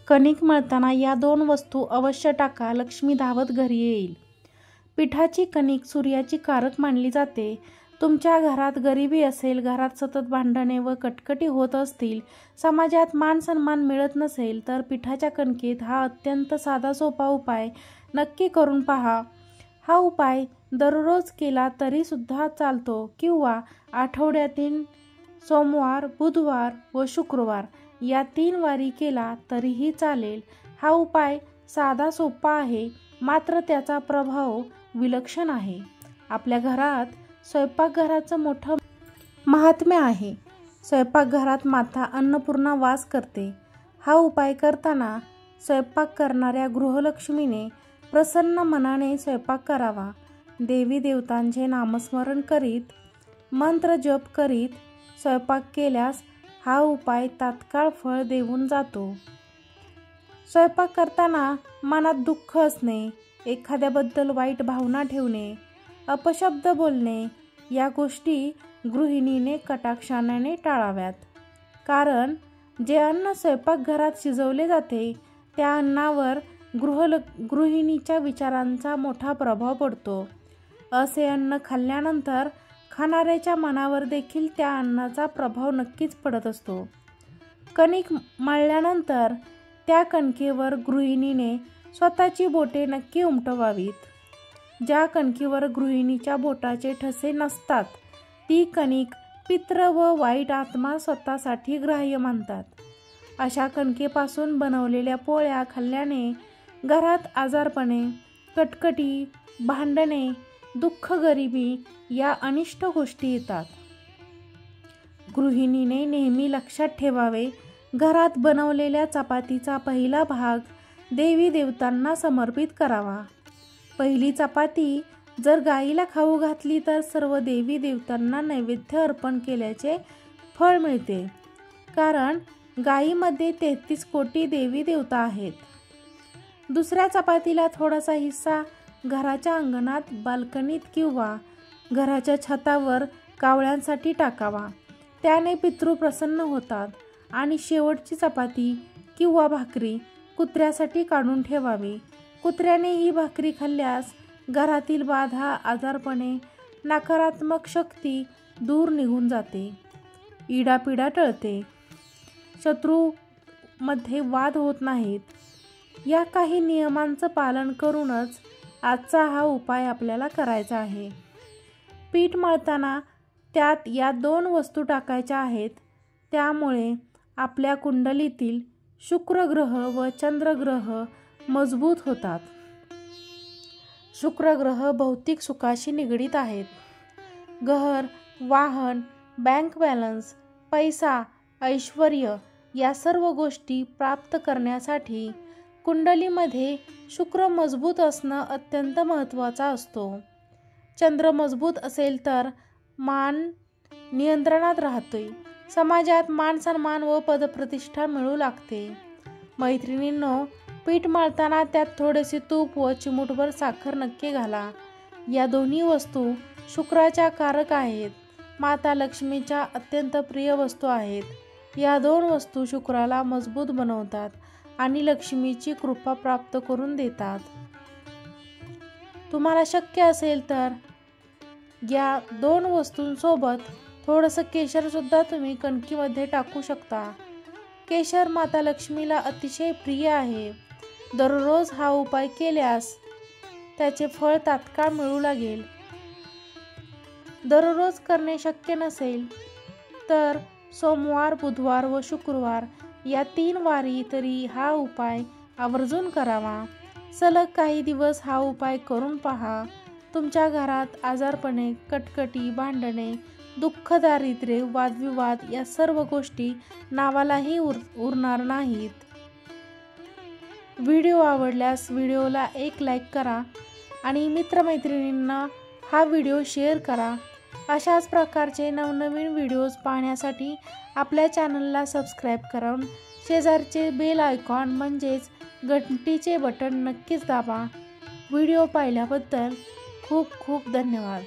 कणिक मळताना या 2 वस्तू अवश्य टाका, लक्ष्मी धावत घरी येईल. पिठाची कणिक सूर्याची कारक मानली जाते. तुमच्या घरात गरिबी असेल, घरात सतत भांडणे व कटकटी होत असतील, समाजात मान सन्मान मिळत नसेल तर पिठाच्या कणकेत हा अत्यंत साधा सोपा उपाय नक्की करून पहा. हा उपाय दररोज केला तरी सुद्धा चालतो किंवा आठवड्यातील सोमवार, बुधवार व शुक्रवार या 3 वारी केला तरीही चालेल. हा उपाय साधा सोपा आहे, मात्र त्याचा प्रभाव विलक्षण आहे. आपल्या घरात स्वयंपाकघराचं मोठं महात्म्य आहे. स्वयंपाकघरात माता अन्नपूर्णा वास करते. हा उपाय करताना स्वयंपाक करणाऱ्या गृहलक्ष्मीने प्रसन्न मनाने स्वयंपाक करावा. देवी देवतांचे नामस्मरण करीत, मंत्र जप करीत स्वयंपाक केल्यास हा उपाय तात्काळ फळ देऊन जातो. स्वयंपाक करताना मनात दुःख असणे, एखाद्याबद्दल वाईट भावना ठेवणे, अपशब्द बोलणे या गोष्टी गृहिणीने कटाक्षाने टाळाव्यात. कारण जे अन्न स्वयंपाकघरात शिजवले जाते त्या अन्नावर गृहिणीच्या विचारांचा मोठा प्रभाव पडतो. असे अन्न खाल्ल्यानंतर खाणाऱ्याच्या मनावर देखील त्या अन्नाचा प्रभाव नक्कीच पडत असतो. कणिक मळल्यानंतर त्या कणकेवर गृहिणीने स्वतःची बोटे नक्की उमटवावीत. ज्या कणकेवर गृहिणीच्या बोटाचे ठसे नसतात ती कणिक पित्र व वाईट आत्मा स्वतःसाठी ग्राह्य मानतात. अशा कणकेपासून बनवलेल्या पोळ्या खाल्ल्याने घरात आजारपणे, कटकटी, भांडणे, दुःख, गरिबी या अनिष्ट गोष्टी येतात. गृहिणीने नेहमी लक्षात ठेवावे, घरात बनवलेल्या चपातीचा पहिला भाग देवी देवतांना समर्पित करावा. पहिली चपाती जर गाईला खाऊ घातली तर सर्व देवी देवतांना नैवेद्य अर्पण केल्याचे फळ मिळते. कारण गाईमध्ये 33 कोटी देवी देवता आहेत. दुसऱ्या चपातीला थोडासा हिस्सा घराच्या अंगणात, बाल्कनीत किंवा घराच्या छतावर कावळ्यांसाठी टाकावा. त्याने पितृ प्रसन्न होतात. आणि शेवटची चपाती किंवा भाकरी कुत्र्यासाठी काढून ठेवावी. कुत्र्याने ही भाकरी खाल्ल्यास घरातील बाधा, आजारपणे, नकारात्मक शक्ती दूर निघून जाते. इडापिडा टळते. शत्रूमध्ये वाद होत नाहीत. या काही नियमांचं पालन करूनच आजचा हा उपाय आपल्याला करायचा आहे. पीठ मळताना त्यात या 2 वस्तू टाकायच्या आहेत. त्यामुळे आपल्या कुंडलीतील शुक्र ग्रह व चंद्र ग्रह मजबूत होतात. शुक्र ग्रह भौतिक सुखाशी निगडीत आहेत. घर, वाहन, बँक बॅलन्स, पैसा, ऐश्वर्य या सर्व गोष्टी प्राप्त करण्यासाठी कुंडलीमध्ये शुक्र मजबूत असणं अत्यंत महत्त्वाचा असतो. चंद्र मजबूत असेल तर मान नियंत्रणात राहतोय. समाजात मान सन्मान व पदप्रतिष्ठा मिळू लागते. मैत्रिणींनो, पीठ मळताना त्यात थोडेसे तूप व चिमूटभर साखर नक्की घाला. या दोन्ही वस्तू शुक्राच्या कारक आहेत. माता लक्ष्मीच्या अत्यंत प्रिय वस्तू आहेत. या 2 वस्तू शुक्राला मजबूत बनवतात आणि लक्ष्मीची कृपा प्राप्त करून देतात. तुम्हाला शक्य असेल तर या 2 वस्तूंसोबत थोडंसं केशर सुद्धा तुम्ही कणकीमध्ये टाकू शकता. केशर माता लक्ष्मीला अतिशय प्रिय आहे. दररोज हा उपाय केल्यास त्याचे फळ तात्काळ मिळू लागेल. दररोज करणे शक्य नसेल तर सोमवार, बुधवार व शुक्रवार या 3 वारी तरी हा उपाय आवर्जून करावा. सलग काही दिवस हा उपाय करून पहा. तुमच्या घरात आजारपणे, कटकटी, भांडणे, दुःख, दारिद्र्य, वादविवाद या सर्व गोष्टी नावालाही उरणार नाहीत. व्हिडिओ आवडल्यास व्हिडिओला एक लाईक करा आणि मित्रमैत्रिणींना हा व्हिडिओ शेअर करा. अशाच प्रकारचे नवनवीन व्हिडिओज पाहण्यासाठी आपल्या चॅनलला सबस्क्राईब करून शेजारचे बेल आयकॉन म्हणजेच घंटीचे बटन नक्कीच दाबा. व्हिडिओ पाहिल्याबद्दल खूप खूप धन्यवाद.